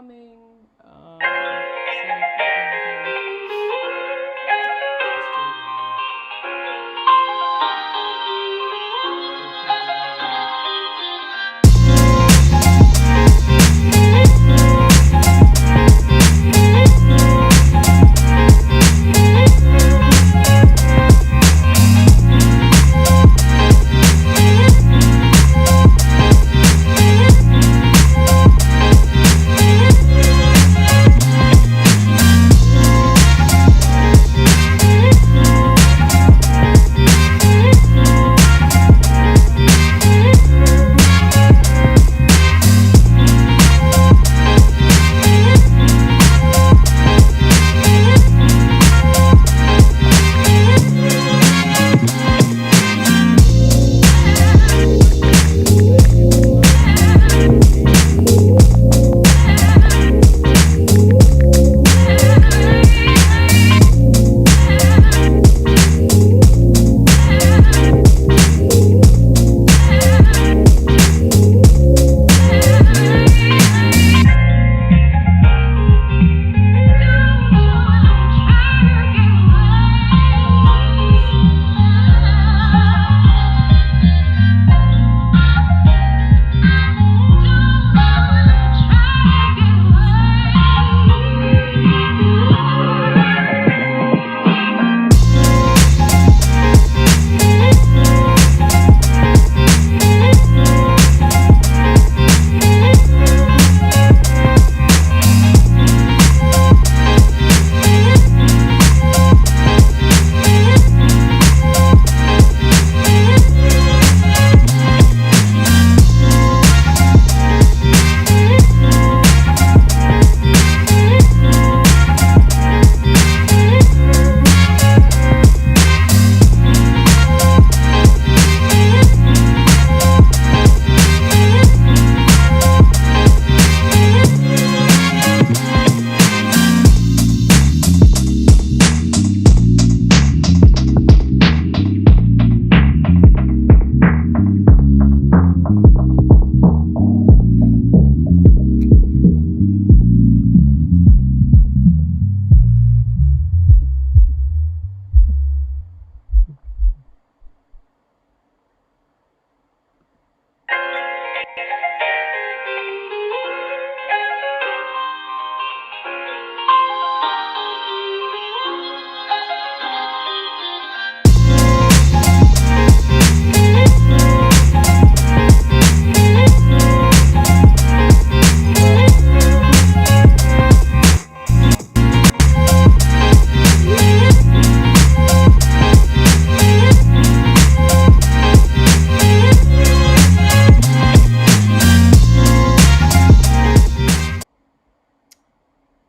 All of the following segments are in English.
coming.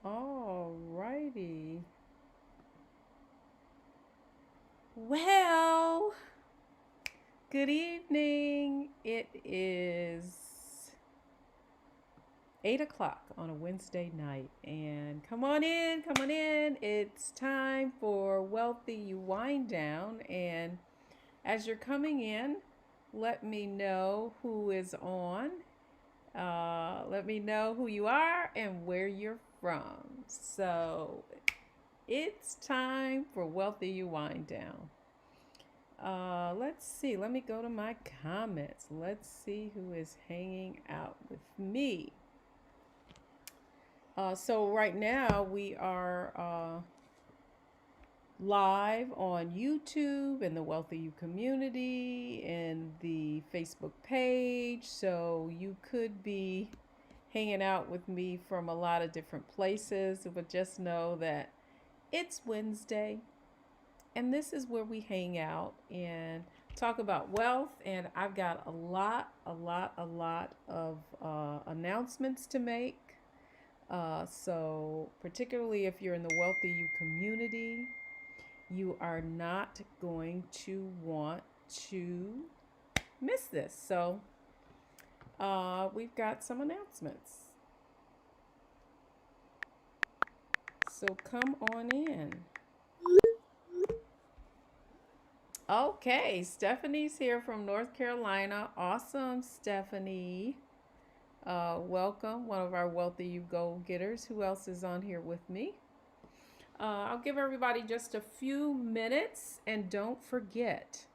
Alrighty. Well, good evening. It is 8 o'clock on a Wednesday night. And come on in, come on in. It's time for Wealthy You Wind Down. And as you're coming in, let me know who is on. Let me know who you are and where you're from. So it's time for Wealthy You Wind Down. Let's see. Let me go to my comments. Let's see who is hanging out with me. So right now we are live on YouTube and the Wealthy You community and the Facebook page. So you could be hanging out with me from a lot of different places, but just know that it's Wednesday and this is where we hang out and talk about wealth. And I've got a lot of announcements to make. So particularly if you're in the Wealthy You community, you are not going to want to miss this. So we've got some announcements. So come on in. Okay, Stephanie's here from North Carolina. Awesome, Stephanie. Welcome, one of our Wealthy You Go Getters. Who else is on here with me? I'll give everybody just a few minutes, and don't forget,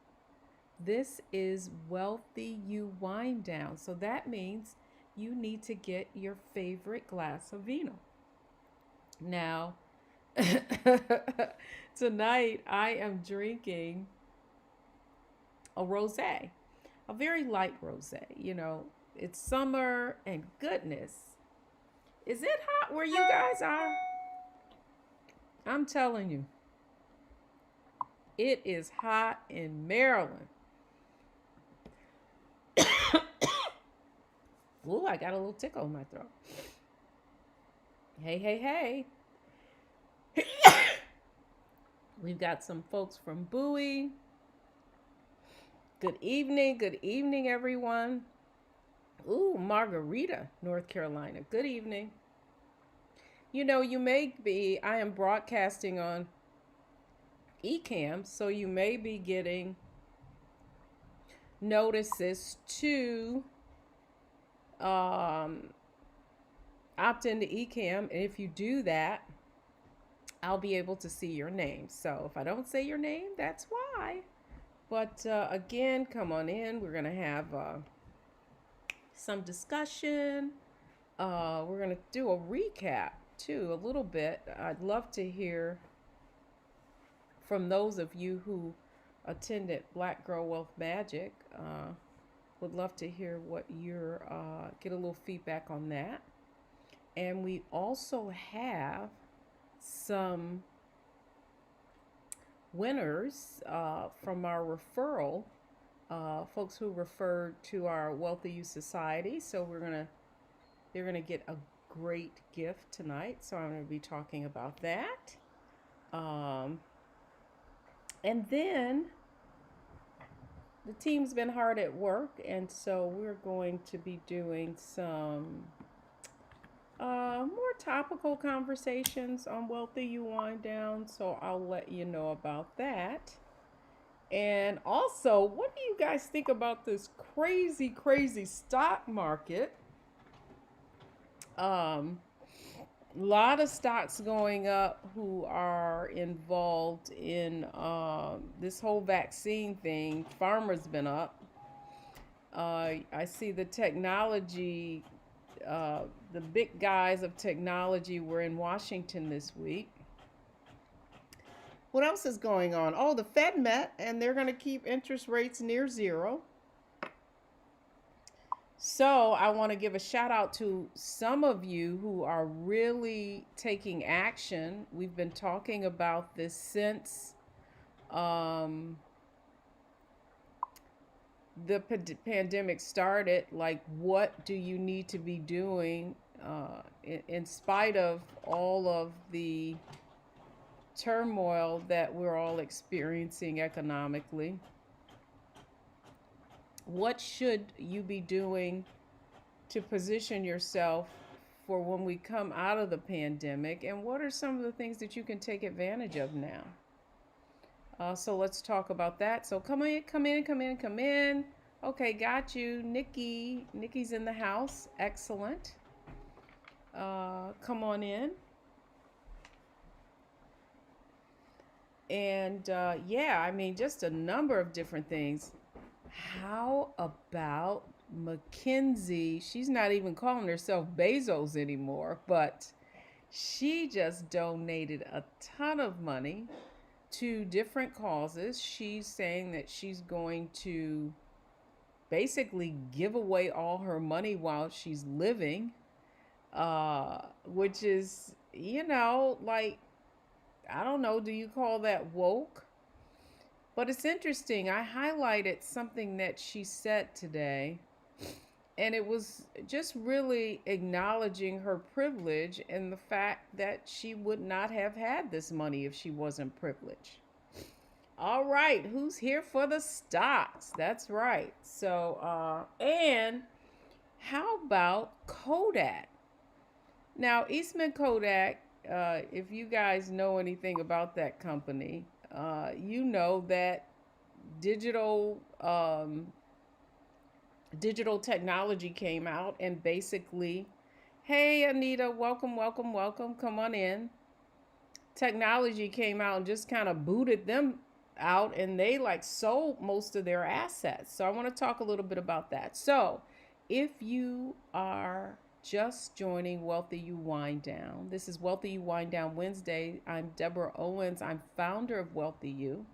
this is Wealthy You Wind Down. So that means you need to get your favorite glass of vino. Now, tonight I am drinking a rosé, a very light rosé. It's summer, and goodness, is it hot where you guys are? I'm telling you, it is hot in Maryland. Ooh, I got a little tickle in my throat. Hey, hey, hey. We've got some folks from Bowie. Good evening, everyone. Ooh, Margarita, North Carolina. Good evening. I am broadcasting on eCam, so you may be getting notices to opt into eCam. And if you do that, I'll be able to see your name. So if I don't say your name, that's why. But again, come on in. We're going to have some discussion. We're going to do a recap, too, a little bit. I'd love to hear from those of you who attended Black Girl Wealth Magic. Would love to hear what get a little feedback on that. And we also have some winners from our referral, folks who referred to our Wealthy You Society. So they're gonna get a great gift tonight. So I'm gonna be talking about that. And then the team's been hard at work, and so we're going to be doing some more topical conversations on Wealthy You Wind Down. So I'll let you know about that. And also, what do you guys think about this crazy stock market? Lot of stocks going up who are involved in this whole vaccine thing. Pharma's been up. I see the technology, the big guys of technology were in Washington this week. What else is going on? Oh, the Fed met, and they're going to keep interest rates near zero. So I want to give a shout out to some of you who are really taking action. We've been talking about this since the pandemic started. Like, what do you need to be doing in spite of all of the turmoil that we're all experiencing economically? What should you be doing to position yourself for when we come out of the pandemic? And what are some of the things that you can take advantage of now? So let's talk about that. So come in. Okay, got you. Nikki's in the house. Excellent. Come on in. And just a number of different things. How about Mackenzie? She's not even calling herself Bezos anymore, but she just donated a ton of money to different causes. She's saying that she's going to basically give away all her money while she's living, which is, like, I don't know, do you call that woke? But it's interesting. I highlighted something that she said today, and it was just really acknowledging her privilege and the fact that she would not have had this money if she wasn't privileged. All right, who's here for the stocks? That's right. So, and how about Kodak? Now, Eastman Kodak, if you guys know anything about that company, you know that digital digital technology came out and basically, hey, Anita, welcome, welcome, welcome, come on in. Technology came out and just kind of booted them out, and they like sold most of their assets. So I want to talk a little bit about that. So if you are just joining Wealthy You Wind Down, this is Wealthy You Wind Down Wednesday. I'm Deborah Owens. I'm founder of Wealthy You,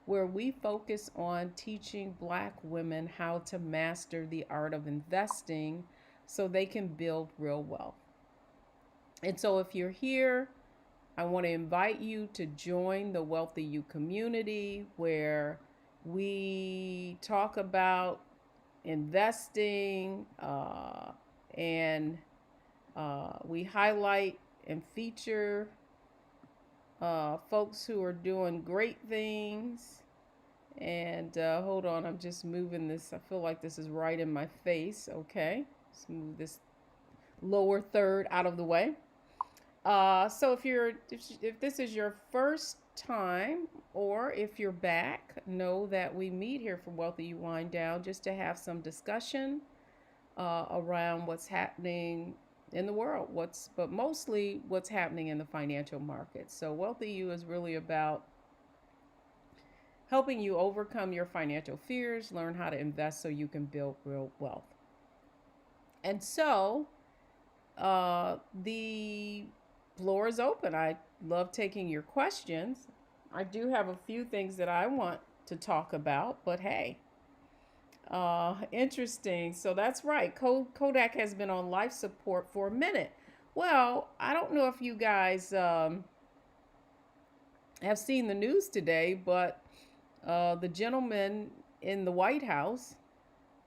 where we focus on teaching Black women how to master the art of investing so they can build real wealth. And so if you're here, I want to invite you to join the Wealthy You community, where we talk about investing, and we highlight and feature folks who are doing great things. And hold on, I'm just moving this. I feel like this is right in my face. Okay, let's move this lower third out of the way. So if this is your first time, or if you're back, know that we meet here for Wealthy You Wind Down just to have some discussion around what's happening in the world, but mostly what's happening in the financial markets. So Wealthy You is really about helping you overcome your financial fears, learn how to invest so you can build real wealth. And so the floor is open. I love taking your questions. I do have a few things that I want to talk about, but hey, interesting. So that's right. Kodak has been on life support for a minute. Well, I don't know if you guys have seen the news today, but the gentleman in the White House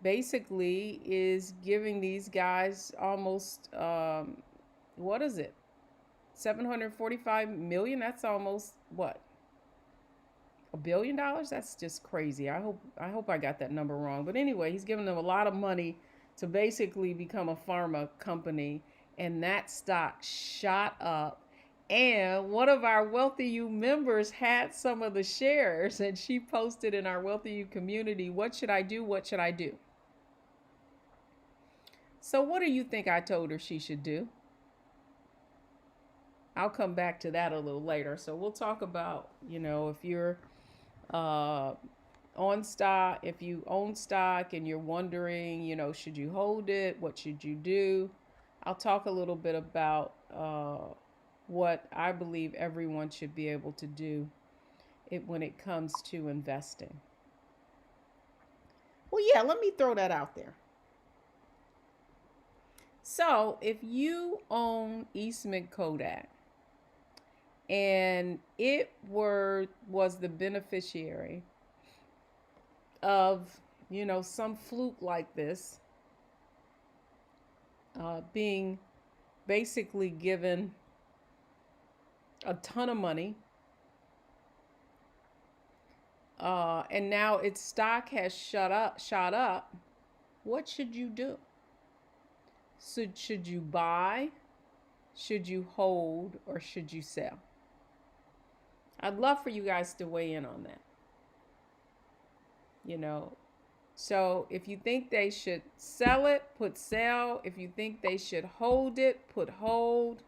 basically is giving these guys almost, what is it? $745 million. That's almost what? $1 billion? That's just crazy. I hope I got that number wrong. But anyway, he's giving them a lot of money to basically become a pharma company, and that stock shot up. And one of our Wealthy You members had some of the shares, and she posted in our Wealthy You community, "What should I do? What should I do?" So what do you think I told her she should do? I'll come back to that a little later. So we'll talk about, if you're on stock, if you own stock and you're wondering, should you hold it? What should you do? I'll talk a little bit about what I believe everyone should be able to do when it comes to investing. Well, yeah, let me throw that out there. So if you own Eastman Kodak, and it was the beneficiary of, some fluke like this, being basically given a ton of money, and now its stock has shot up, what should you do? Should you buy? Should you hold? Or should you sell? I'd love for you guys to weigh in on that. So if you think they should sell it, put sell. If you think they should hold it, put hold.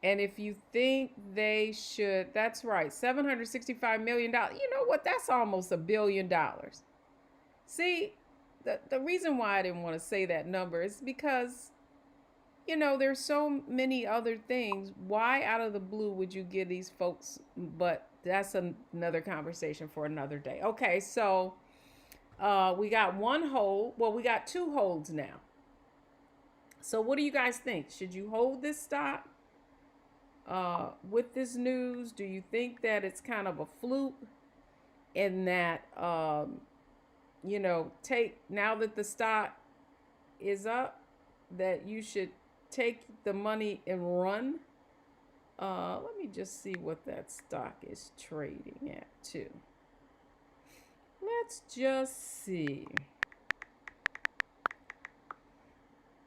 And if you think they should, that's right, $765 million. You know what? That's almost $1 billion. See, the reason why I didn't want to say that number is because, there's so many other things. Why out of the blue would you give these folks? But that's another conversation for another day. Okay, so we got one hold. Well, we got two holds now. So what do you guys think? Should you hold this stock with this news? Do you think that it's kind of a fluke, and that, take, now that the stock is up, that you should take the money and run? Let me just see what that stock is trading at too. Let's just see.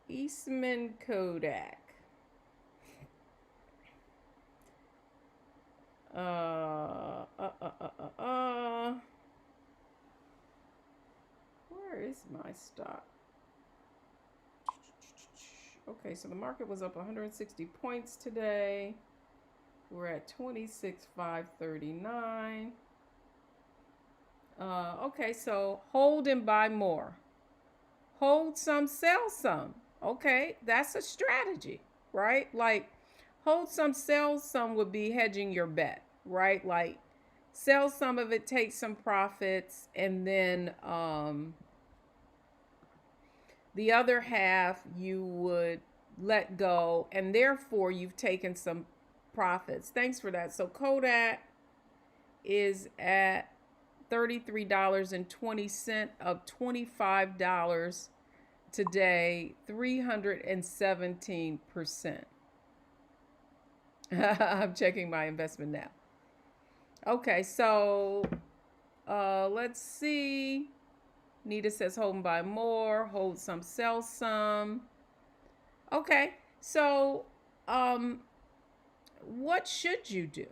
Eastman Kodak. Where is my stock? Okay, so the market was up 160 points today. We're at 26,539. Okay, so hold and buy more. Hold some, sell some. Okay, that's a strategy, right? Like hold some, sell some would be hedging your bet, right? Like sell some of it, take some profits, and then the other half you would let go, and therefore you've taken some profits. Thanks for that. So Kodak is at $33.20, up $25 today, 317%. I'm checking my investment now. Okay, so let's see. Nita says hold and buy more, hold some, sell some. Okay, so what should you do?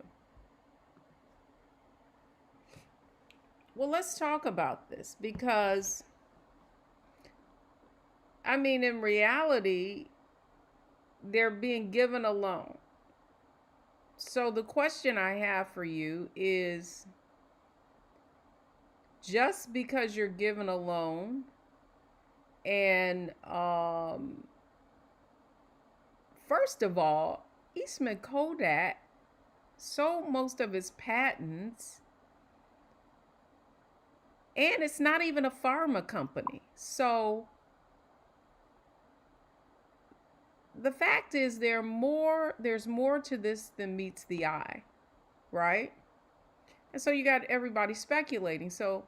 Well, let's talk about this because, I mean, in reality, they're being given a loan. So the question I have for you is, just because you're given a loan and first of all, Eastman Kodak sold most of his patents, and it's not even a pharma company. So the fact is there's more to this than meets the eye, right? And so you got everybody speculating. So,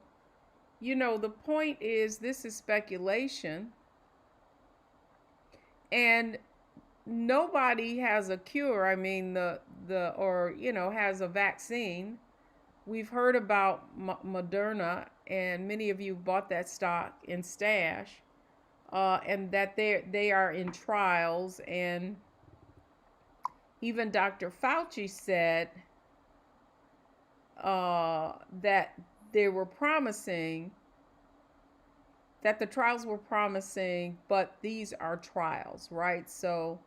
the point is this is speculation, and nobody has a cure. I mean, has a vaccine. We've heard about Moderna, and many of you bought that stock in Stash, and that they are in trials. And even Dr. Fauci said that they were promising, that the trials were promising, but these are trials, right? So,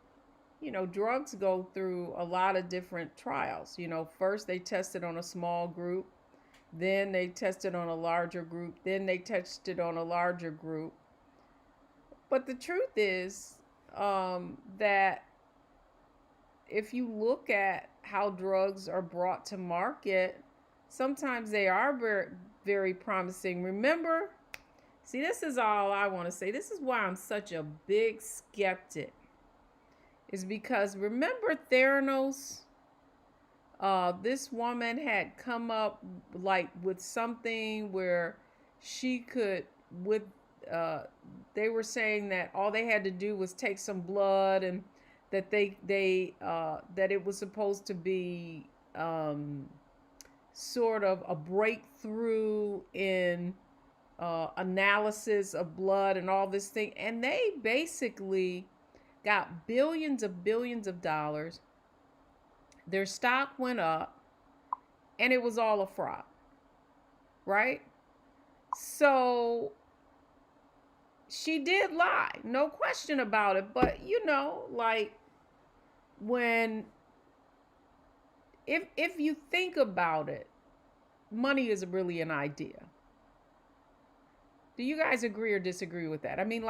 drugs go through a lot of different trials. First they tested on a small group, then they tested on a larger group, then they tested on a larger group. But the truth is that if you look at how drugs are brought to market, sometimes they are very, very promising. Remember, see, this is all I want to say. This is why I'm such a big skeptic. Is because remember Theranos? This woman had come up with something where she could, they were saying that all they had to do was take some blood, and that that it was supposed to be sort of a breakthrough in analysis of blood and all this thing, and they basically got billions of dollars. Their stock went up, and it was all a fraud, right? So she did lie, no question about it. But when if you think about it, money is really an idea. Do you guys agree or disagree with that? I mean,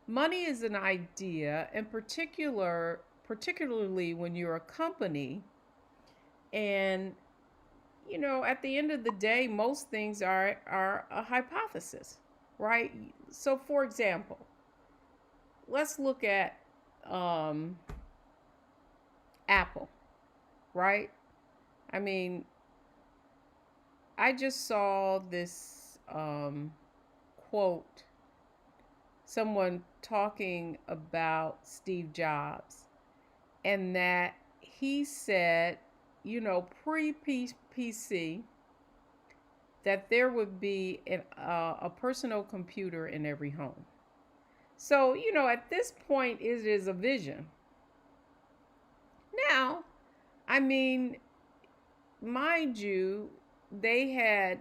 money is an idea, and particularly when you're a company, and at the end of the day, most things are a hypothesis, right? So for example, let's look at Apple, right? I mean, I just saw this quote, someone talking about Steve Jobs, and that he said, pre-PC, that there would be a personal computer in every home. So, at this point, it is a vision. Now, I mean, mind you, they had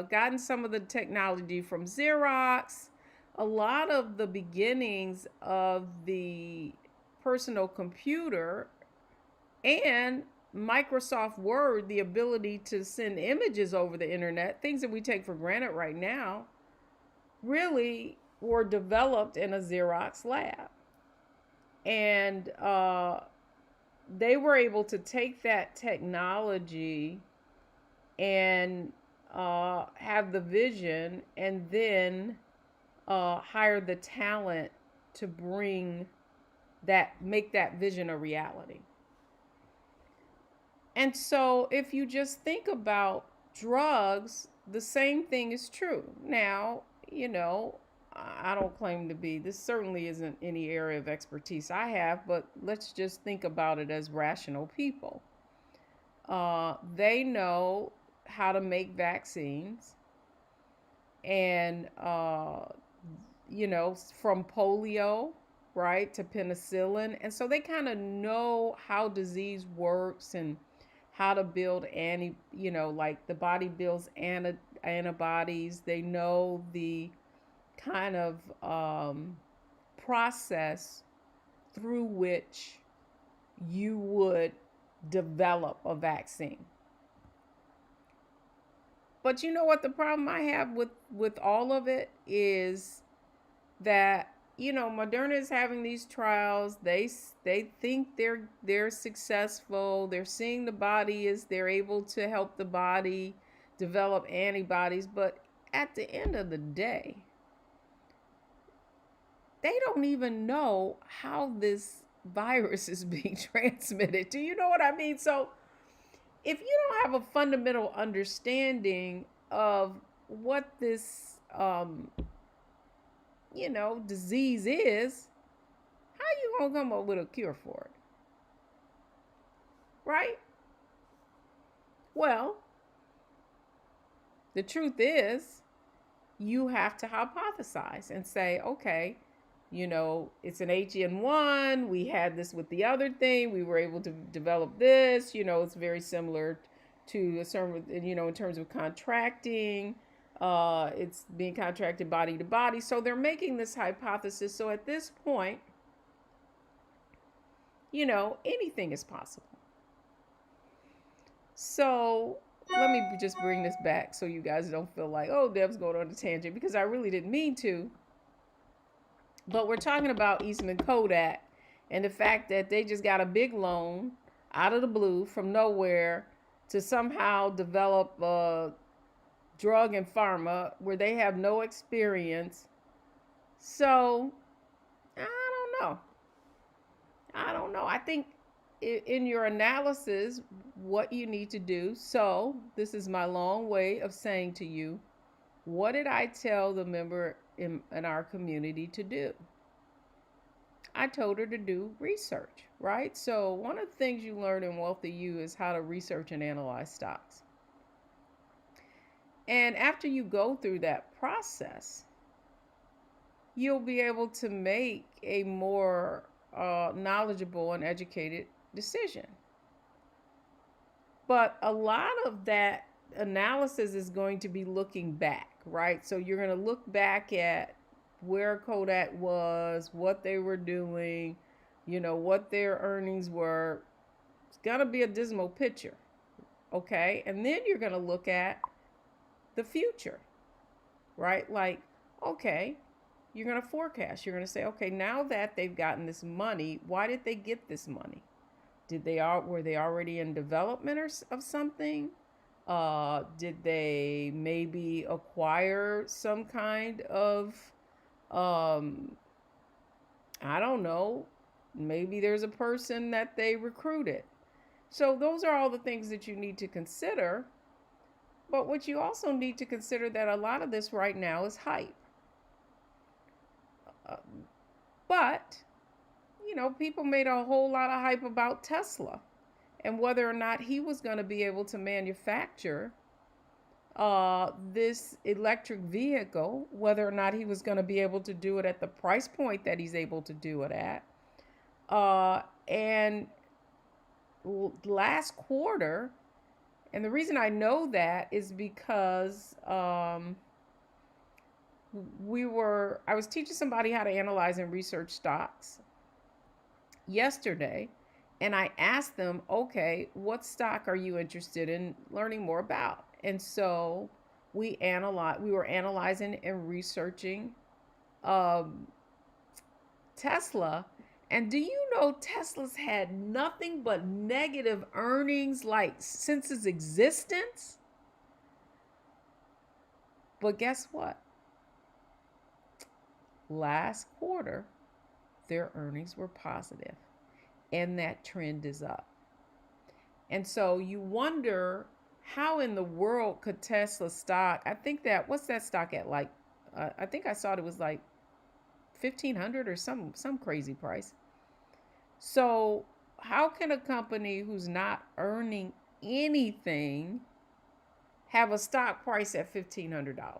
gotten some of the technology from Xerox. a lot of the beginnings of the personal computer and Microsoft Word, the ability to send images over the internet, things that we take for granted right now, really were developed in a Xerox lab. And they were able to take that technology and have the vision, and then hire the talent to make that vision a reality. And so if you just think about drugs, the same thing is true. Now, I don't claim to be, this certainly isn't any area of expertise I have, but let's just think about it as rational people. They know how to make vaccines, and, from polio, right, to penicillin. And so they kind of know how disease works and how to build like the body builds antibodies. They know the kind of process through which you would develop a vaccine. But you know what the problem I have with all of it is that Moderna is having these trials. They think they're successful. They're seeing the body is they're able to help the body develop antibodies, but at the end of the day, they don't even know how this virus is being transmitted. Do you know what I mean? So if you don't have a fundamental understanding of what this disease is, how are you gonna come up with a cure for it? Right? Well, the truth is, you have to hypothesize and say, okay, it's an HN1. We had this with the other thing. We were able to develop this. It's very similar to a certain, in terms of contracting. It's being contracted body to body. So they're making this hypothesis. So at this point, anything is possible. So let me just bring this back so you guys don't feel like, oh, Deb's going on a tangent, because I really didn't mean to. But we're talking about Eastman Kodak and the fact that they just got a big loan out of the blue from nowhere to somehow develop a drug and pharma where they have no experience. So I don't know. I think in your analysis, what you need to do. So this is my long way of saying to you, what did I tell the member in our community to do? I told her to do research, right? So one of the things you learn in Wealthy You is how to research and analyze stocks. And after you go through that process, you'll be able to make a more knowledgeable and educated decision. But a lot of that analysis is going to be looking back, right? So you're going to look back at where Kodak was, what they were doing, what their earnings were. It's going to be a dismal picture, okay? And then you're going to look at the future, right? Like, okay, you're going to forecast. You're going to say, okay, now that they've gotten this money, why did they get this money? Were they already in development of something? Did they maybe acquire some kind of, I don't know, maybe there's a person that they recruited. So those are all the things that you need to consider. But what you also need to consider that a lot of this right now is hype. But people made a whole lot of hype about Tesla and whether or not he was going to be able to manufacture this electric vehicle, whether or not he was going to be able to do it at the price point that he's able to do it at. And last quarter, and the reason I know that is because I was teaching somebody how to analyze and research stocks yesterday, and I asked them, okay, what stock are you interested in learning more about? And so we were analyzing and researching um, Tesla. And do you know Tesla's had nothing but negative earnings like since its existence? But guess what? Last quarter, their earnings were positive, and that trend is up. And so you wonder, how in the world could Tesla stock? I think that, what's that stock at? Like, I think I saw it was like 1,500 or some crazy price. So how can a company who's not earning anything have a stock price at $1,500?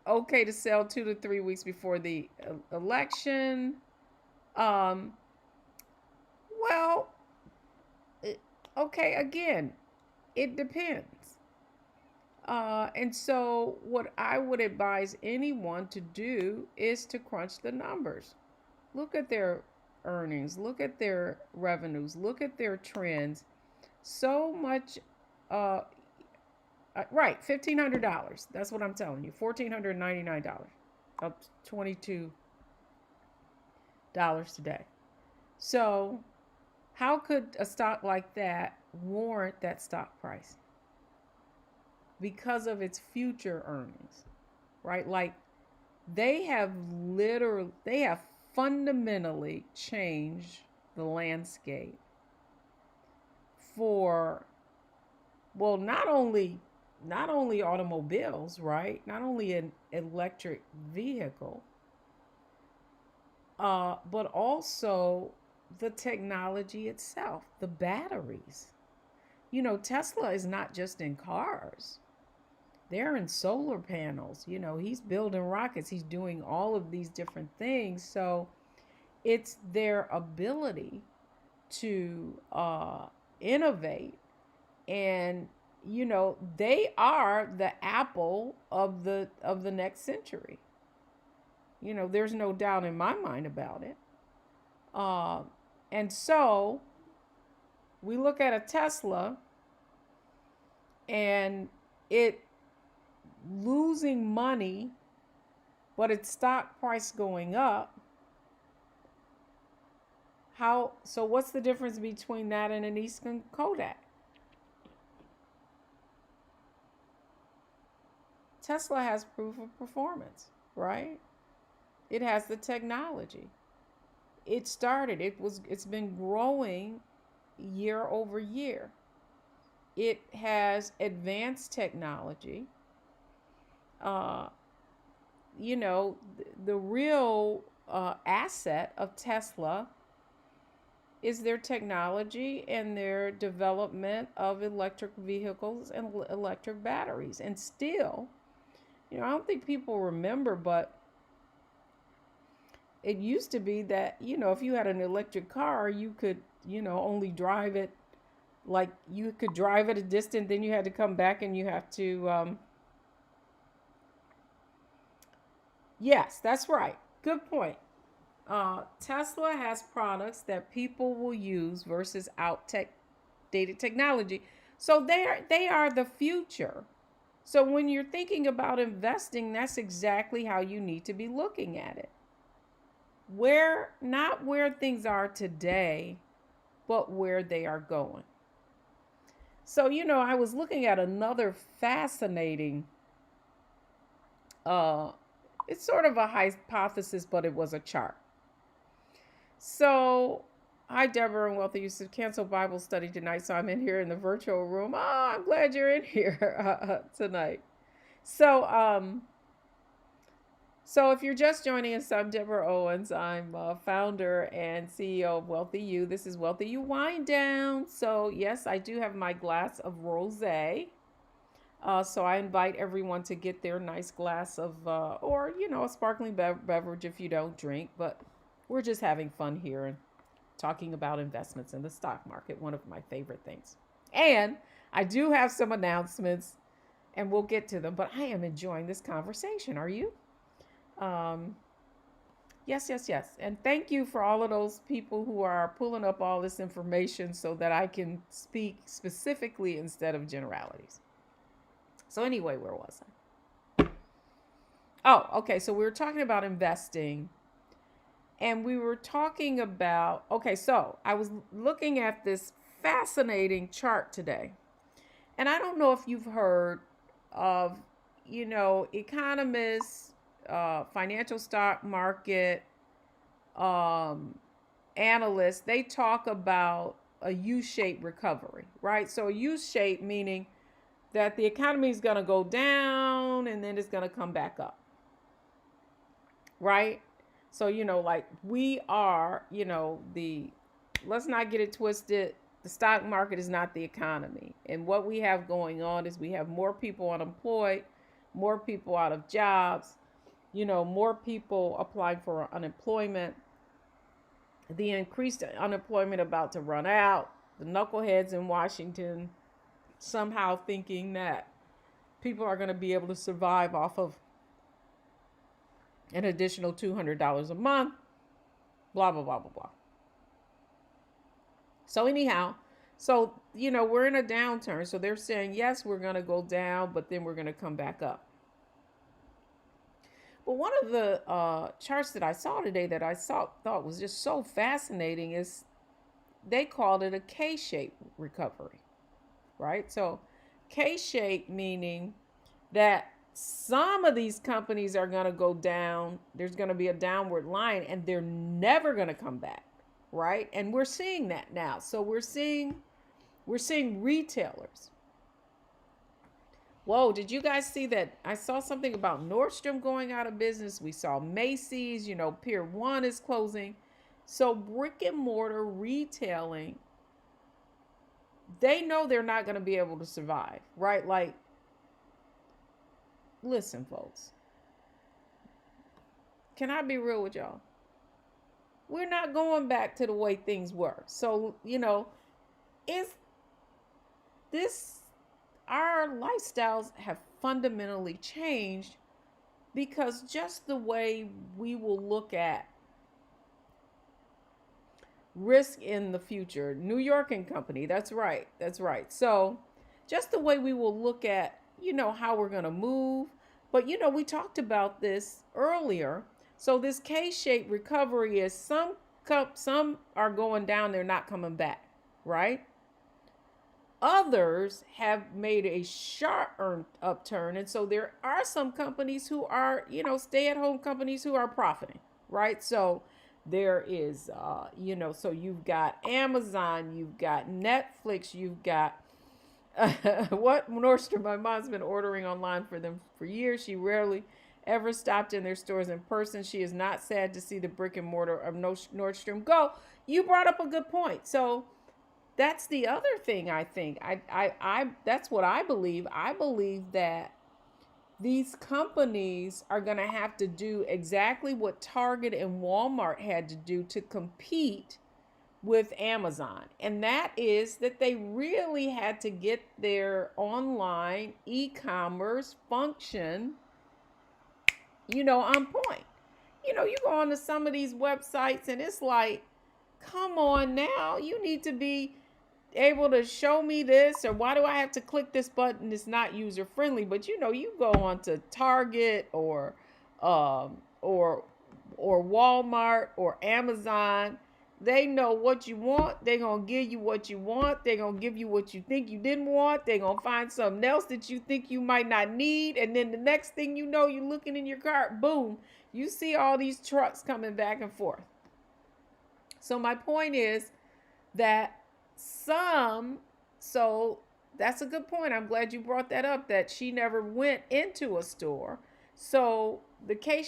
Okay to sell 2 to 3 weeks before the election. Well, okay, again, it depends. And so what I would advise anyone to do is to crunch the numbers. Look at their earnings, look at their revenues, look at their trends. So much, right, $1,500. That's what I'm telling you, $1,499, up $22 today. So how could a stock like that warrant that stock price? Because of its future earnings, right? Like they have fundamentally changed the landscape for, well, not only automobiles, right? Not only an electric vehicle, but also the technology itself, the batteries. You know, Tesla is not just in cars. They're in solar panels. You know, he's building rockets. He's doing all of these different things. So it's their ability to innovate. And, you know, they are the Apple of the next century. You know, there's no doubt in my mind about it. And so we look at a Tesla and it losing money, but its stock price going up. So what's the difference between that and an Eastern Kodak? Tesla has proof of performance, right? It has the technology. It's been growing year over year. It has advanced technology. You know, the real asset of Tesla is their technology and their development of electric vehicles and electric batteries. And still, you know, I don't think people remember, but it used to be that, you know, if you had an electric car, you could, you know, only drive it, like you could drive it a distance, then you had to come back and you have to, yes, that's right. Good point. Tesla has products that people will use versus outdated technology. So they are the future. So when you're thinking about investing, that's exactly how you need to be looking at it. Not where things are today, but where they are going. So, you know, I was looking at another fascinating, it's sort of a hypothesis, but it was a chart. So, hi, Deborah and Wealthy. You said cancel Bible study tonight, so I'm in here in the virtual room. Oh, I'm glad you're in here tonight. So if you're just joining us, I'm Deborah Owens. I'm founder and CEO of Wealthy You. This is Wealthy You Wind Down. So yes, I do have my glass of rosé. So I invite everyone to get their nice glass of, or, you know, a sparkling beverage if you don't drink. But we're just having fun here and talking about investments in the stock market, one of my favorite things. And I do have some announcements and we'll get to them, but I am enjoying this conversation. Are you? Um, yes, yes, yes. And thank you for all of those people who are pulling up all this information so that I can speak specifically instead of generalities. So, anyway, where was I? Oh, okay. So, we were talking about investing and we were talking about, okay, so I was looking at this fascinating chart today. And I don't know if you've heard of, economists, financial stock market analysts, they talk about a U-shaped recovery, right? So a U-shape meaning that the economy is going to go down and then it's going to come back up, right? So, like we are, let's not get it twisted. The stock market is not the economy. And what we have going on is we have more people unemployed, more people out of jobs, more people applying for unemployment, the increased unemployment about to run out, the knuckleheads in Washington somehow thinking that people are going to be able to survive off of an additional $200 a month, blah, blah, blah, blah, blah. So anyhow, we're in a downturn. So they're saying, yes, we're going to go down, but then we're going to come back up. But one of the charts that I saw today that I thought was just so fascinating is they called it a K-shaped recovery, right? So K-shaped meaning that some of these companies are going to go down. There's going to be a downward line and they're never going to come back, right? And we're seeing that now. So we're seeing retailers. Whoa, did you guys see that? I saw something about Nordstrom going out of business. We saw Macy's, Pier 1 is closing. So brick and mortar retailing, they know they're not going to be able to survive, right? Like, listen, folks. Can I be real with y'all? We're not going back to the way things were. So, is this, our lifestyles have fundamentally changed because just the way we will look at risk in the future, New York and Company, that's right. So just the way we will look at, how we're going to move. But, we talked about this earlier. So this K-shaped recovery is some are going down, they're not coming back, right? Others have made a sharp upturn. And so there are some companies who are, stay-at-home companies who are profiting, right? So there is, so you've got Amazon, you've got Netflix, you've got what Nordstrom. My mom's been ordering online for them for years. She rarely ever stopped in their stores in person. She is not sad to see the brick and mortar of Nordstrom go. You brought up a good point. So that's the other thing I think. I that's what I believe. I believe that these companies are going to have to do exactly what Target and Walmart had to do to compete with Amazon. And that is that they really had to get their online e-commerce function, on point. You go onto some of these websites and it's like, come on now, you need to be able to show me this, or why do I have to click this button? It's not user friendly. But you go on to Target or Walmart or Amazon. They know what you want. They're gonna give you what you want. They're gonna give you what you think you didn't want. They're gonna find something else that you think you might not need. And then the next thing you know, you're looking in your cart, boom, you see all these trucks coming back and forth. So my point is that so that's a good point. I'm glad you brought that up, that she never went into a store. So the K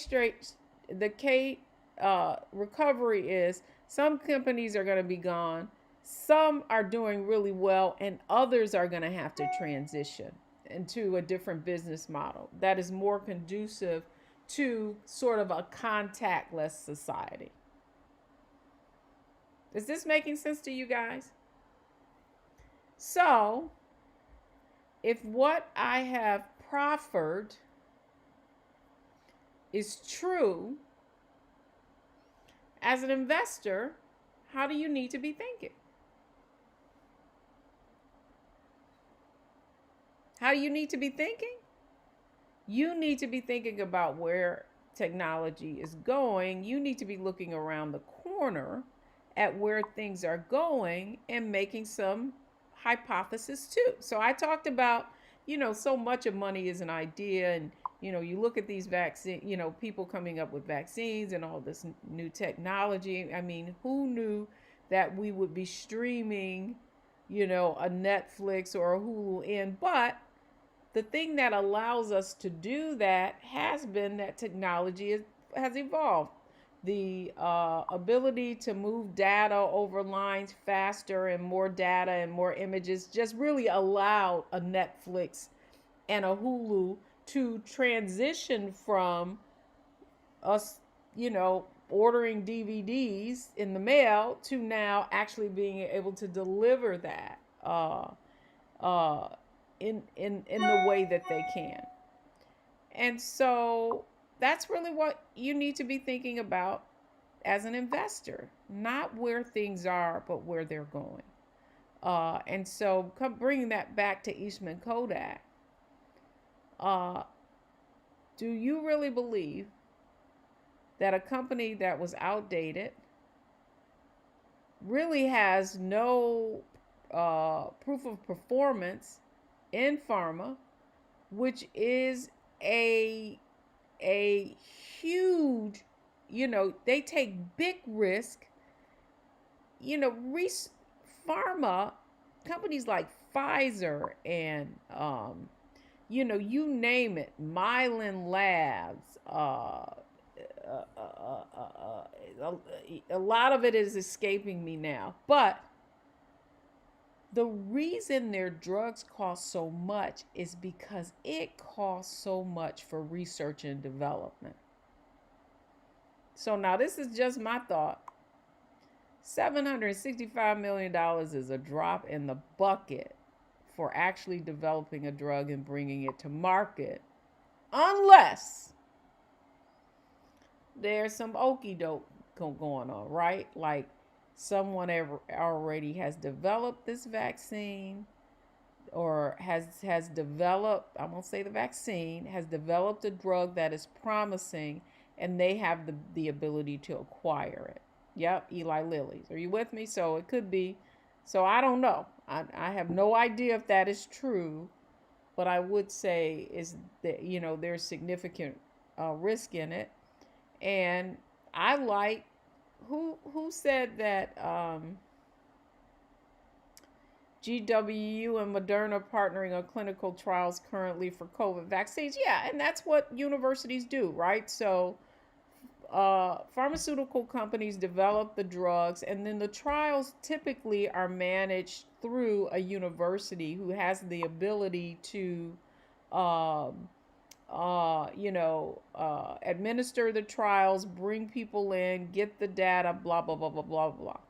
recovery is some companies are going to be gone. Some are doing really well and others are going to have to transition into a different business model that is more conducive to sort of a contactless society. Is this making sense to you guys? So if what I have proffered is true, as an investor, how do you need to be thinking? How do you need to be thinking? You need to be thinking about where technology is going. You need to be looking around the corner at where things are going and making some hypothesis too. So I talked about, so much of money is an idea, and you look at these vaccine, people coming up with vaccines and all this new technology. I mean, who knew that we would be streaming, a Netflix or a Hulu in? But the thing that allows us to do that has been that technology has evolved. The ability to move data over lines faster, and more data and more images just really allowed a Netflix and a Hulu to transition from us, ordering DVDs in the mail to now actually being able to deliver that uh, in the way that they can. And so that's really what you need to be thinking about as an investor, not where things are, but where they're going. And so bringing that back to Eastman Kodak, do you really believe that a company that was outdated, really has no proof of performance in pharma, which is a huge, they take big risk, pharma companies like Pfizer and you name it, Mylan Labs, a lot of it is escaping me now, but the reason their drugs cost so much is because it costs so much for research and development. So now this is just my thought. $765 million is a drop in the bucket for actually developing a drug and bringing it to market, unless there's some okie doke going on, right? Like someone already has developed this vaccine, or has developed, I won't say the vaccine, has developed a drug that is promising, and they have the ability to acquire it. Yep, Eli Lilly's. Are you with me? So it could be. So I don't know. I have no idea if that is true, but I would say is that, there's significant risk in it. And I like, who said that GWU and Moderna partnering on clinical trials currently for COVID vaccines. Yeah, and that's what universities do, right? So pharmaceutical companies develop the drugs, and then the trials typically are managed through a university who has the ability to administer the trials, bring people in, get the data, blah, blah, blah, blah, blah, blah.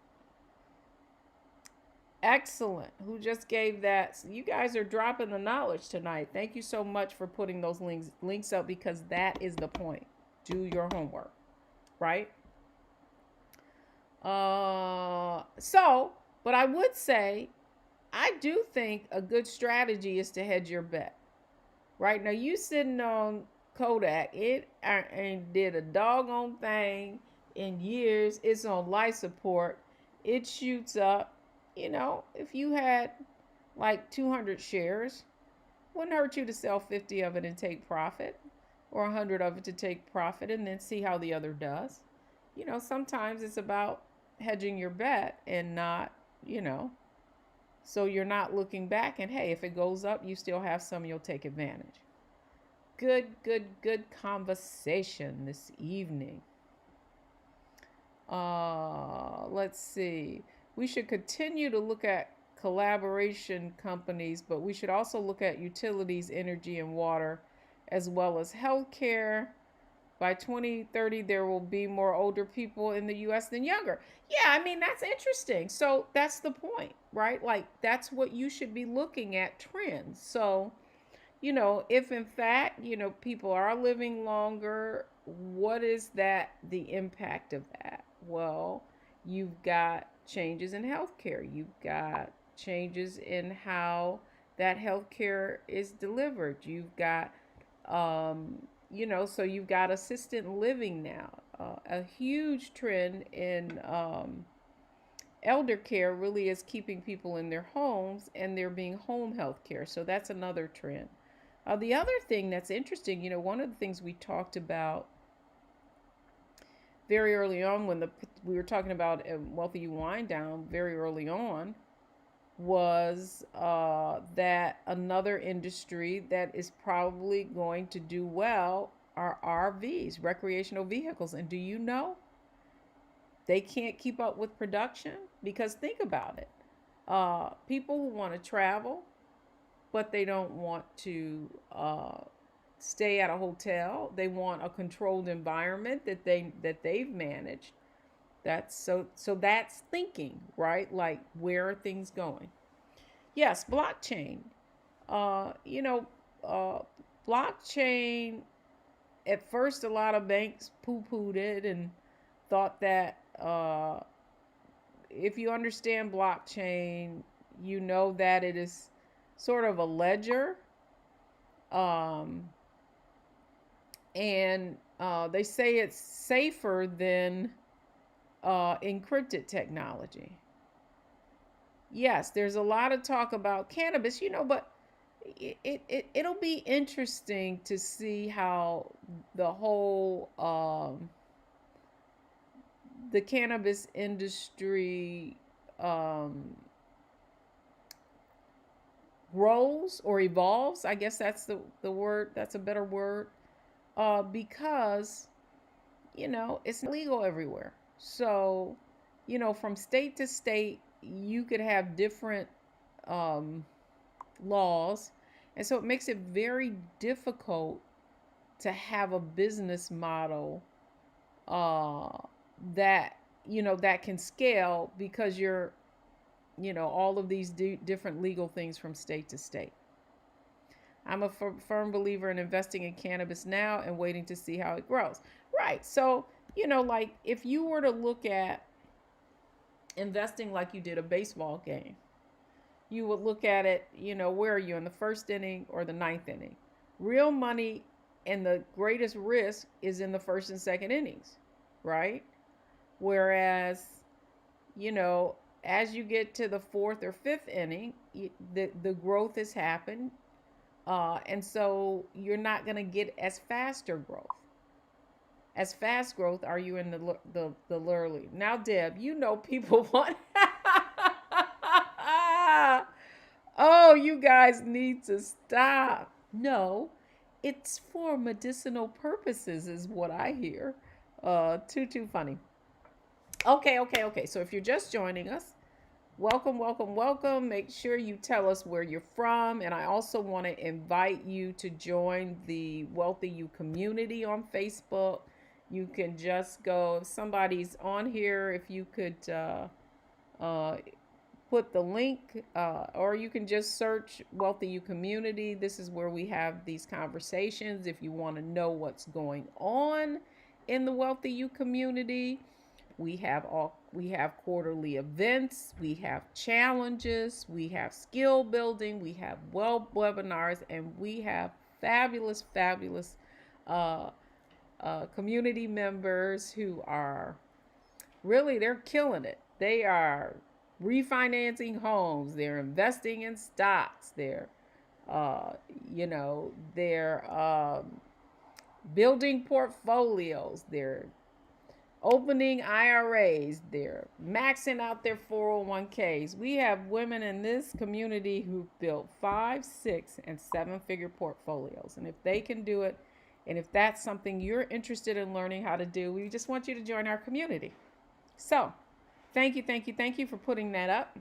Excellent. Who just gave that? You guys are dropping the knowledge tonight. Thank you so much for putting those links up, because that is the point. Do your homework, right? But I would say, I do think a good strategy is to hedge your bet. Right now, you sitting on Kodak. It ain't did a doggone thing in years. It's on life support. It shoots up. If you had like 200 shares, wouldn't hurt you to sell 50 of it and take profit, or 100 of it to take profit, and then see how the other does. Sometimes it's about hedging your bet and not, so you're not looking back, and hey, if it goes up, you still have some, you'll take advantage. Good conversation this evening. Let's see. We should continue to look at collaboration companies, but we should also look at utilities, energy, and water, as well as healthcare. By 2030, there will be more older people in the US than younger. Yeah, I mean, that's interesting. So that's the point, right? Like, that's what you should be looking at, trends. So, if in fact, people are living longer, what is the impact of that? Well, you've got changes in healthcare. You've got changes in how that healthcare is delivered. You've got, so you've got assisted living now. A huge trend in elder care really is keeping people in their homes, and they're being home health care. So that's another trend. The other thing that's interesting, one of the things we talked about very early on when we were talking about Wealthy You Wind Down very early on was that another industry that is probably going to do well are RVs, recreational vehicles. And do you know they can't keep up with production? Because think about it. People who want to travel, but they don't want to stay at a hotel. They want a controlled environment that they've managed. So that's thinking, right? Like, where are things going? Yes, blockchain. Uh, you know, blockchain. At first, a lot of banks poo-pooed it and thought that if you understand blockchain, you know that it is sort of a ledger, um, and they say it's safer than encrypted technology. Yes, there's a lot of talk about cannabis, but it'll be interesting to see how the whole the cannabis industry grows or evolves. I guess that's the word. That's a better word, because it's legal everywhere. So from state to state, you could have different laws, and so it makes it very difficult to have a business model that that can scale, because you're all of these different legal things from state to state. I'm a firm believer in investing in cannabis now and waiting to see how it grows. Right. So like, if you were to look at investing like you did a baseball game, you would look at it, where are you, in the first inning or the ninth inning? Real money and the greatest risk is in the first and second innings, right? Whereas, as you get to the fourth or fifth inning, the growth has happened. And so you're not going to get as faster growth. As fast growth are you in the early. Now, Deb, people want. Oh, you guys need to stop. No, it's for medicinal purposes, is what I hear. Too funny. Okay. So if you're just joining us, welcome. Make sure you tell us where you're from. And I also want to invite you to join the Wealthy You community on Facebook. You can just go, if somebody's on here, if you could put the link, or you can just search Wealthy You community. This is where we have these conversations. If you want to know what's going on in the Wealthy You community, we have quarterly events, we have challenges, we have skill building, we have webinars, and we have fabulous community members who are really, they're killing it. They are refinancing homes, they're investing in stocks, they're they're building portfolios, they're opening IRAs, they're maxing out their 401ks. We have women in this community who built 5, 6, and 7-figure portfolios. And if they can do it, and if that's something you're interested in learning how to do, we just want you to join our community. So thank you for putting that up.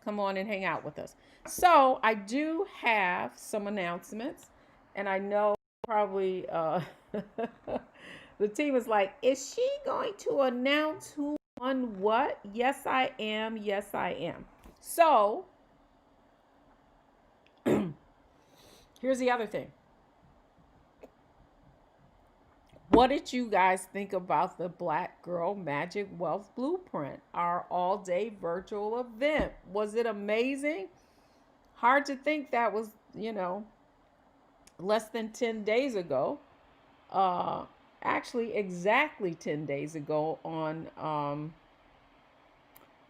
Come on and hang out with us. So I do have some announcements, and I know probably the team is like, is she going to announce who won what? Yes, I am. Yes, I am. So here's the other thing. What did you guys think about the Black Girl Magic Wealth Blueprint, our all day virtual event? Was it amazing? Hard to think that was, less than 10 days ago. Uh, Actually, exactly 10 days ago on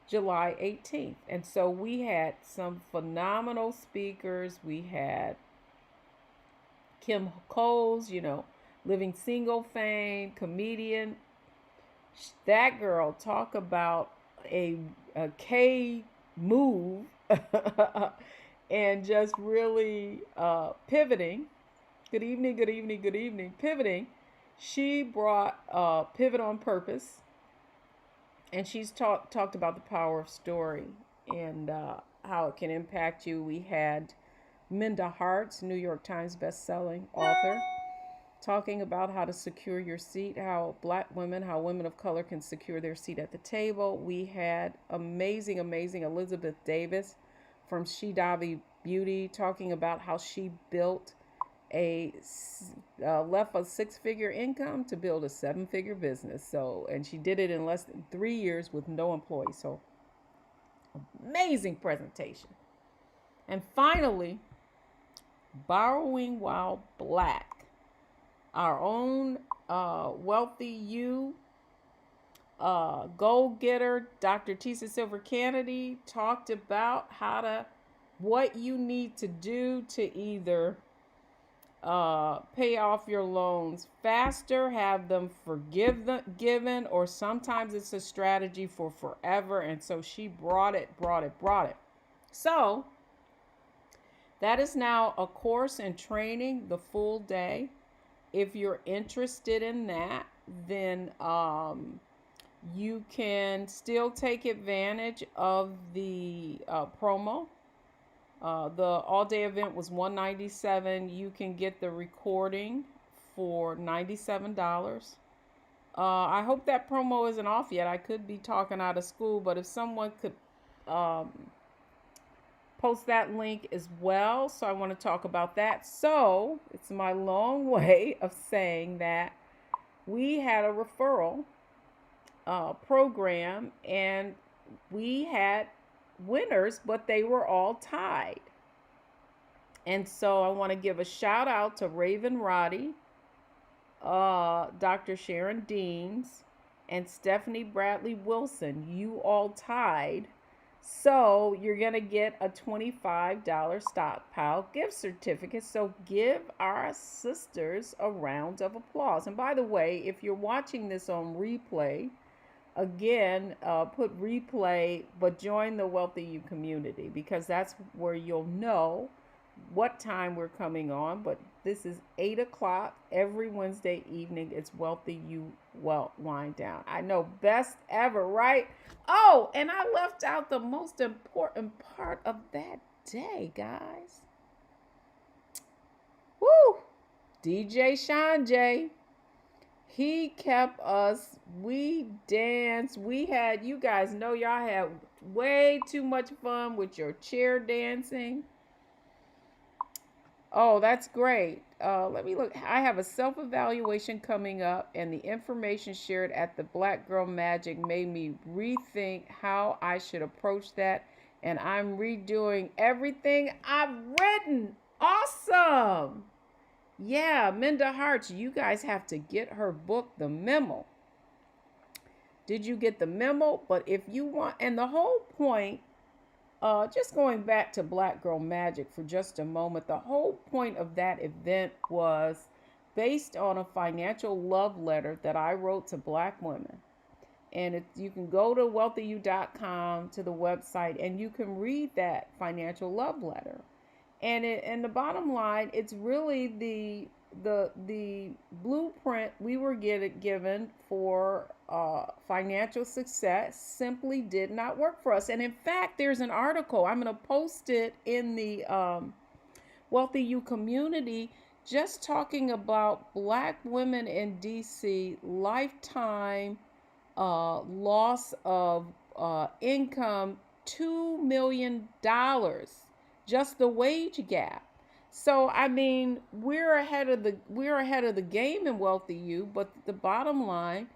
July 18th. And so we had some phenomenal speakers. We had Kim Coles, living single fame, comedian. That girl, talk about a K move and just really pivoting. Good evening, good evening, good evening. Pivoting. She brought Pivot on Purpose, and she's talked about the power of story and how it can impact you. We had Minda Harts, New York Times best-selling author, talking about how to secure your seat, how Black women, how women of color can secure their seat at the table. We had amazing, amazing Elizabeth Davis from She Davi Beauty talking about how she built left a six-figure income to build a seven-figure business. So, and she did it in less than 3 years with no employees. So, amazing presentation. And finally, Borrowing While Black, our own wealthy you goal getter, Dr. Tisa Silver Kennedy, talked about what you need to do to either pay off your loans faster, have them given, or sometimes it's a strategy for forever. And so she brought it. So that is now a course and training, the full day. If you're interested in that, then you can still take advantage of the promo. The all-day event was $197. You can get the recording for $97. I hope that promo isn't off yet. I could be talking out of school, but if someone could post that link as well. So I want to talk about that. So it's my long way of saying that we had a referral program, and we had winners, but they were all tied. And so I want to give a shout out to Raven Roddy, Dr. Sharon Deans, and Stephanie Bradley Wilson. You all tied. So you're going to get a $25 stockpile gift certificate. So give our sisters a round of applause. And by the way, if you're watching this on replay, again, put replay, but join the Wealthy You community, because that's where you'll know what time we're coming on. But this is 8 o'clock every Wednesday evening. It's Wealthy You Wind Down. I know, best ever, right? Oh, and I left out the most important part of that day, guys. Woo! DJ Sean J. He kept us, we danced, we had, you guys know y'all had way too much fun with your chair dancing. Oh, that's great. Let me look. I have a self-evaluation coming up, and the information shared at the Black Girl Magic made me rethink how I should approach that, and I'm redoing everything I've written. Awesome. Yeah, Minda Harts, you guys have to get her book, The Memo. Did you get the memo? But if you want, and the whole point, just going back to Black Girl Magic for just a moment, the whole point of that event was based on a financial love letter that I wrote to Black women. And you can go to wealthyu.com, to the website, and you can read that financial love letter. And the bottom line, it's really the blueprint we were given for financial success simply did not work for us. And in fact, there's an article, I'm going to post it in the Wealthy You community, just talking about Black women in DC lifetime loss of income, $2 million, just the wage gap. So I mean, we're ahead of the game in Wealthy You, but the bottom line,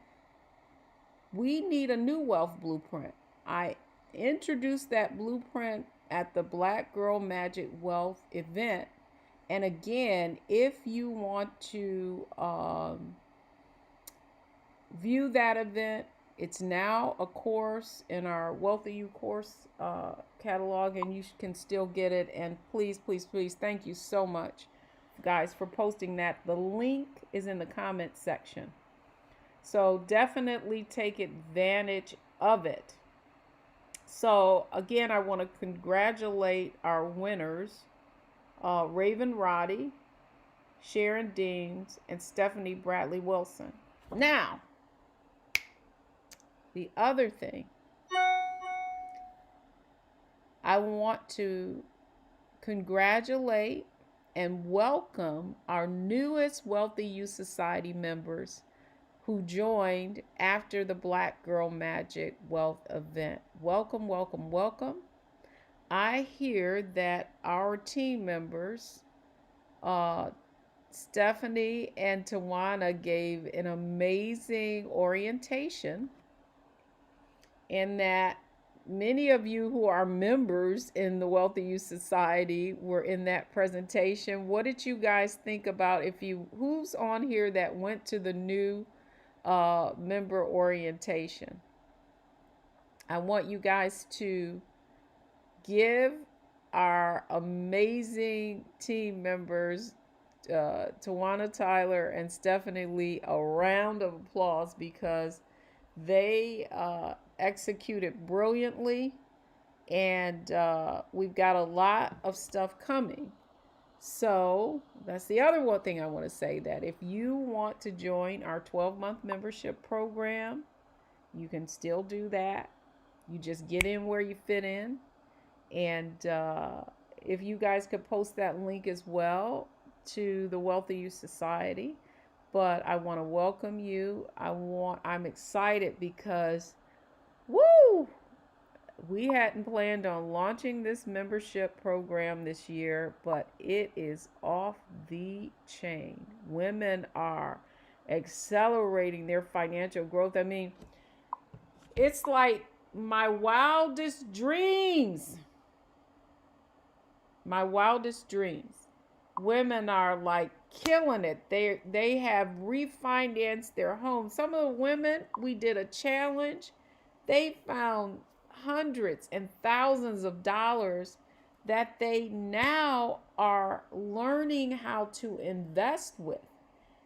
we need a new wealth blueprint. I introduced that blueprint at the Black Girl Magic Wealth event. And again, if you want to view that event, it's now a course in our Wealthy You course catalog, and you can still get it. And please, please, please, thank you so much, guys, for posting that. The link is in the comment section. So definitely take advantage of it. So again, I want to congratulate our winners, Raven Roddy, Sharon Deems, and Stephanie Bradley Wilson. Now, the other thing, I want to congratulate and welcome our newest Wealthy You Society members who joined after the Black Girl Magic Wealth event. Welcome, welcome, welcome. I hear that our team members, Stephanie and Tawana, gave an amazing orientation, and that many of you who are members in the Wealthy You Society were in that presentation. What did you guys think about, who's on here that went to the new member orientation? I want you guys to give our amazing team members, Tawana Tyler and Stephanie Lee, a round of applause, because they executed brilliantly, and we've got a lot of stuff coming. So that's the other one thing I want to say, that if you want to join our 12-month membership program, you can still do that. You just get in where you fit in. And if you guys could post that link as well to the Wealthy You Society. But I want to welcome you. I'm excited because, woo, we hadn't planned on launching this membership program this year, but it is off the chain. Women are accelerating their financial growth. I mean, it's like my wildest dreams. My wildest dreams. Women are like killing it. They have refinanced their homes. Some of the women, we did a challenge. They found hundreds and thousands of dollars that they now are learning how to invest with.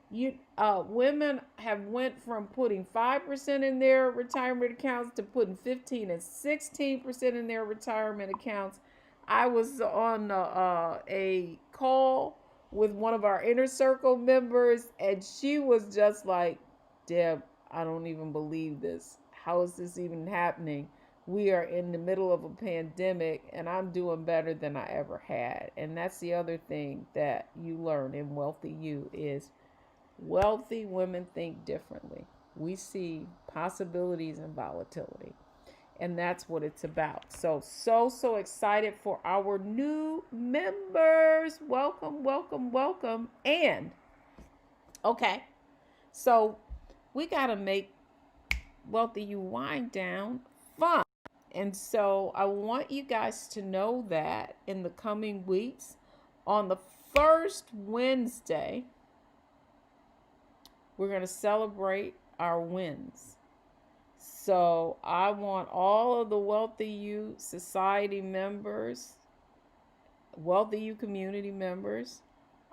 Women have went from putting 5% in their retirement accounts to putting 15 and 16% in their retirement accounts. I was on a call with one of our inner circle members, and she was just like, Deb, I don't even believe this. How is this even happening? We are in the middle of a pandemic, and I'm doing better than I ever had. And that's the other thing that you learn in Wealthy You is wealthy women think differently. We see possibilities and volatility. And that's what it's about. So excited for our new members. Welcome, welcome, welcome. And, okay, so we got to make Wealthy You Wind Down fun. And so I want you guys to know that in the coming weeks, on the first Wednesday, we're going to celebrate our wins. So I want all of the Wealthy You Society members, Wealthy You community members,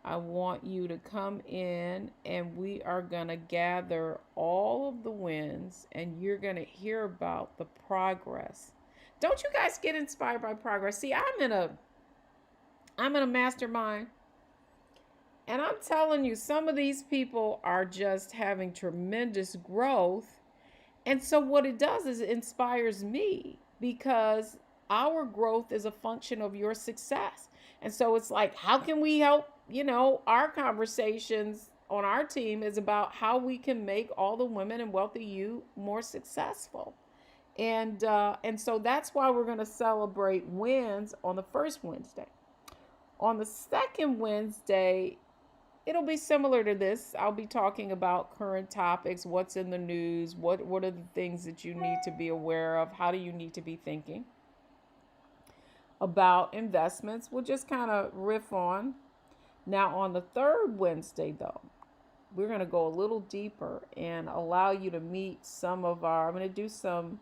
I want you to come in, and we are going to gather all of the wins, and you're going to hear about the progress. Don't you guys get inspired by progress? See, I'm in a mastermind, and I'm telling you, some of these people are just having tremendous growth. And so what it does is it inspires me, because our growth is a function of your success. And so it's like, how can we help? Our conversations on our team is about how we can make all the women in Wealthy You more successful. And so that's why we're going to celebrate wins on the first Wednesday. On the second Wednesday, it'll be similar to this. I'll be talking about current topics, what's in the news, what are the things that you need to be aware of, how do you need to be thinking about investments. We'll just kind of riff on. Now, on the third Wednesday, though, we're going to go a little deeper and allow you to meet I'm going to do some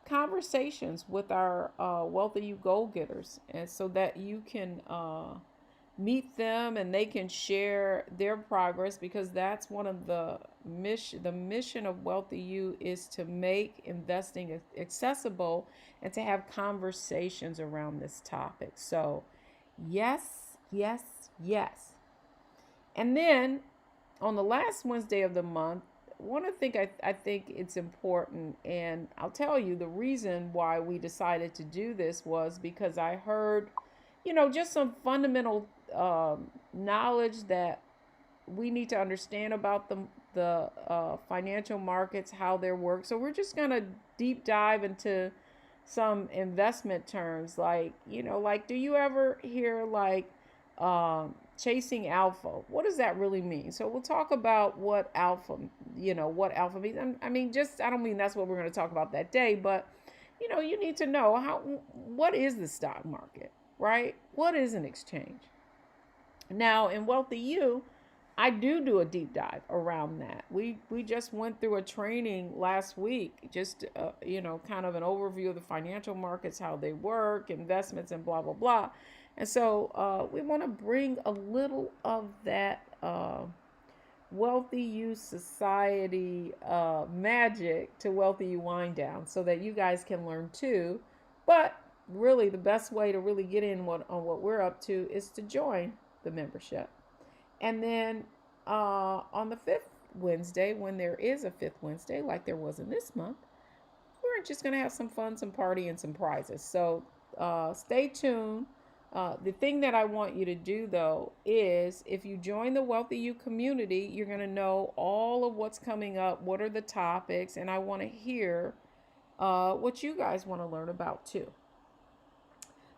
conversations with our Wealthy You goal getters, and so that you can meet them and they can share their progress, because that's one of the mission of Wealthy You is to make investing accessible and to have conversations around this topic. So yes, yes, yes. And then on the last Wednesday of the month, I think it's important, and I'll tell you the reason why we decided to do this was because I heard, just some fundamental knowledge that we need to understand about the financial markets, how they work. So we're just gonna deep dive into some investment terms, like do you ever hear chasing alpha? What does that really mean? So we'll talk about what alpha means. I don't mean that's what we're going to talk about that day, but you need to know what is the stock market, right? What is an exchange? Now, in Wealthy You, I do a deep dive around that. We just went through a training last week, just kind of an overview of the financial markets, how they work, investments, and blah blah blah. And so we want to bring a little of that Wealthy You Society magic to Wealthy You Wind Down, so that you guys can learn too. But really, the best way to really get in on what we're up to is to join the membership. And then on the fifth Wednesday, when there is a fifth Wednesday, like there was in this month, we're just going to have some fun, some party, and some prizes. So stay tuned. The thing that I want you to do, though, is if you join the Wealthy You community, you're going to know all of what's coming up, what are the topics, and I want to hear what you guys want to learn about, too.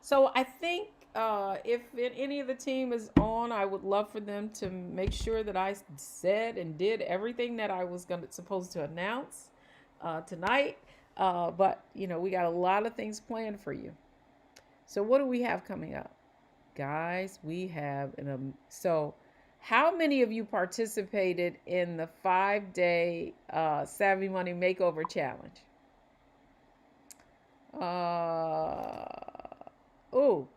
So I think if any of the team is on, I would love for them to make sure that I said and did everything that I was supposed to announce tonight. But, we got a lot of things planned for you. So what do we have coming up? Guys, we have so how many of you participated in the 5-day Savvy Money Makeover Challenge? Oh,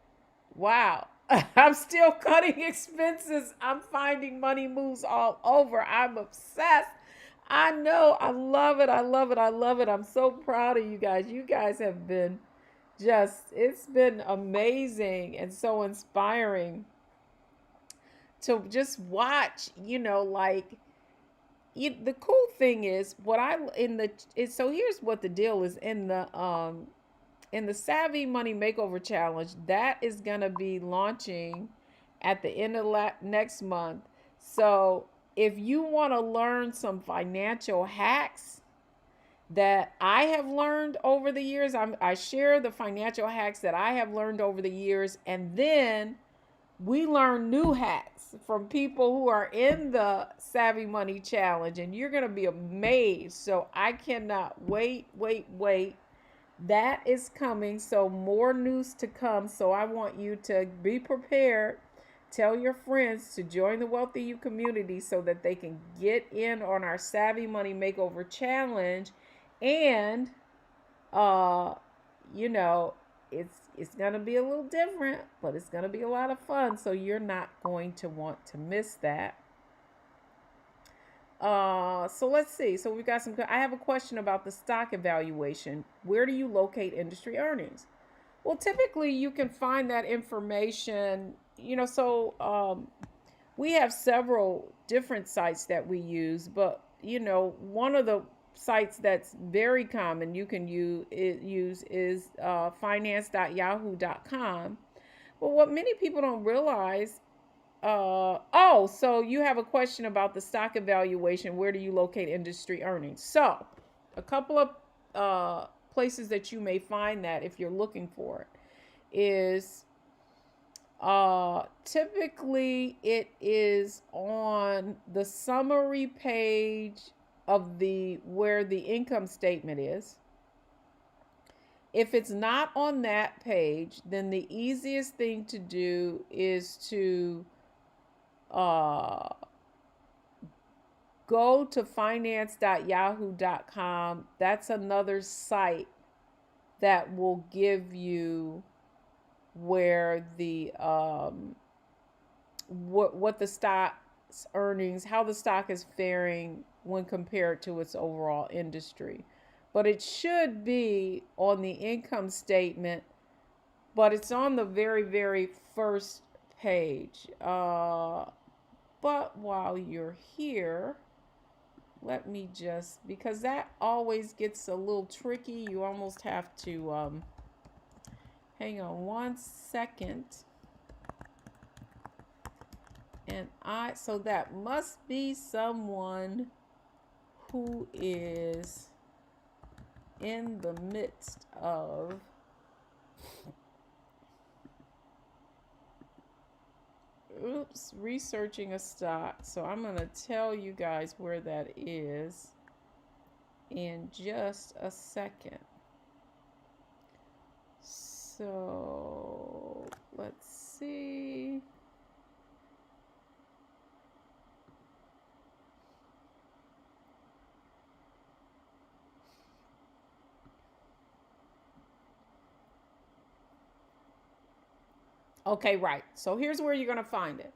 wow. I'm still cutting expenses. I'm finding money moves all over. I'm obsessed. I know. I love it. I love it. I love it. I'm so proud of you guys. You guys have been it's been amazing and so inspiring to just watch, the cool thing is so here's what the deal is in the Savvy Money Makeover Challenge that is going to be launching at the end of next month. So if you want to learn some financial hacks that I have learned over the years, I share the financial hacks that I have learned over the years, and then we learn new hacks from people who are in the Savvy Money Challenge, and you're going to be amazed. So I cannot wait. That is coming, so more news to come. So I want you to be prepared. Tell your friends to join the Wealthy You community so that they can get in on our Savvy Money Makeover Challenge. And it's going to be a little different, but it's going to be a lot of fun, so you're not going to want to miss that. So let's see. So we've got I have a question about the stock evaluation. Where do you locate industry earnings? Well, typically you can find that information, we have several different sites that we use, but one of the sites that's very common you can use is finance.yahoo.com. But what many people don't realize, so you have a question about the stock evaluation. Where do you locate industry earnings? So, a couple of places that you may find that if you're looking for it is typically it is on the summary page of the where the income statement is. If it's not on that page, then the easiest thing to do is to go to finance.yahoo.com. That's another site that will give you where the what the stock's earnings, how the stock is faring when compared to its overall industry. But it should be on the income statement, but it's on the very, very first page. But while you're here, let me just, because that always gets a little tricky. You almost have to hang on one second. And so that must be someone who is in the midst of researching a stock. So I'm going to tell you guys where that is in just a second. So let's see. Okay, right. So here's where you're going to find it.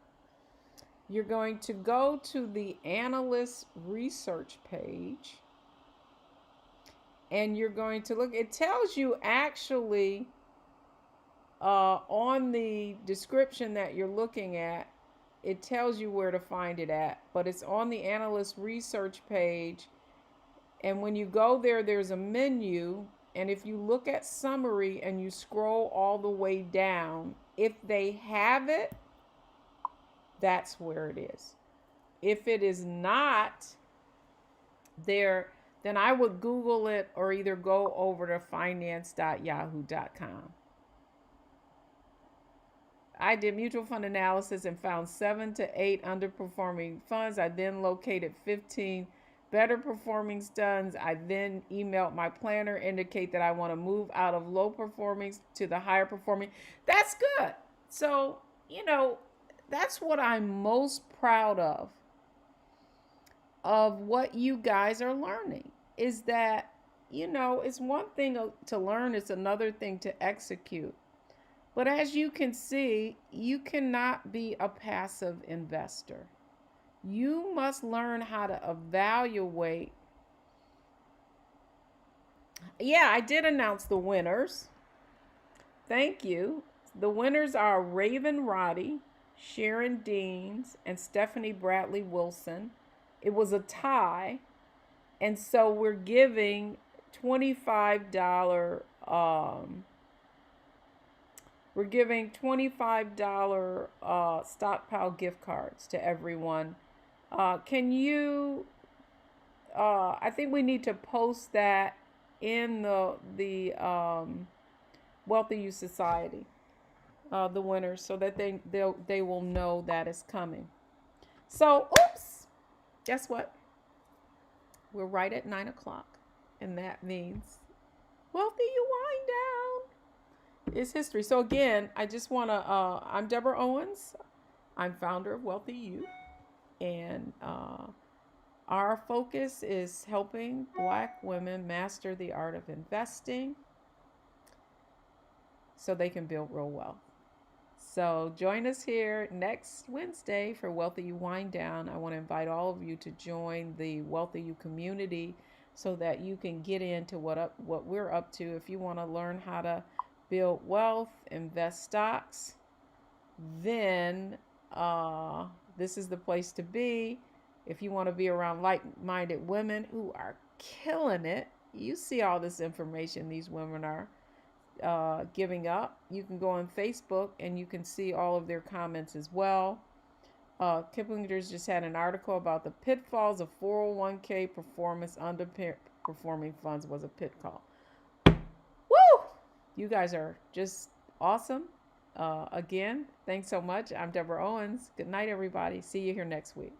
You're going to go to the analyst research page, and you're going to look. It tells you actually on the description that you're looking at, it tells you where to find it at, but it's on the analyst research page. And when you go there, there's a menu. And if you look at summary and you scroll all the way down, if they have it, that's where it is. If it is not there, then I would Google it or either go over to finance.yahoo.com. I did mutual fund analysis and found 7 to 8 underperforming funds. I then located 15 better performing funds. I then emailed my planner, indicate that I want to move out of low performing to the higher performing. That's good. So, that's what I'm most proud of what you guys are learning, is that, it's one thing to learn, it's another thing to execute. But as you can see, you cannot be a passive investor. You must learn how to evaluate. Yeah, I did announce the winners. Thank you. The winners are Raven Roddy, Sharon Deans, and Stephanie Bradley Wilson. It was a tie. And so we're giving $25 We're giving $25 stockpile gift cards to everyone. Can you, I think we need to post that in the Wealthy Youth Society, the winners, so that they will know that it's coming. So, oops, guess what? We're right at 9 o'clock, and that means Wealthy You Wind Down is history. So again, I just want to, I'm Deborah Owens. I'm founder of Wealthy Youth, and our focus is helping Black women master the art of investing so they can build real wealth. So join us here next Wednesday for Wealthy You Wind Down. I want to invite all of you to join the Wealthy You community so that you can get into what we're up to. If you want to learn how to build wealth, invest stocks, then this is the place to be. If you want to be around like-minded women who are killing it. You see all this information these women are giving up. You can go on Facebook and you can see all of their comments as well. Kiplinger's just had an article about the pitfalls of 401k performance underperforming funds was a pitfall. Woo! You guys are just awesome. Again, thanks so much. I'm Deborah Owens. Good night, everybody. See you here next week.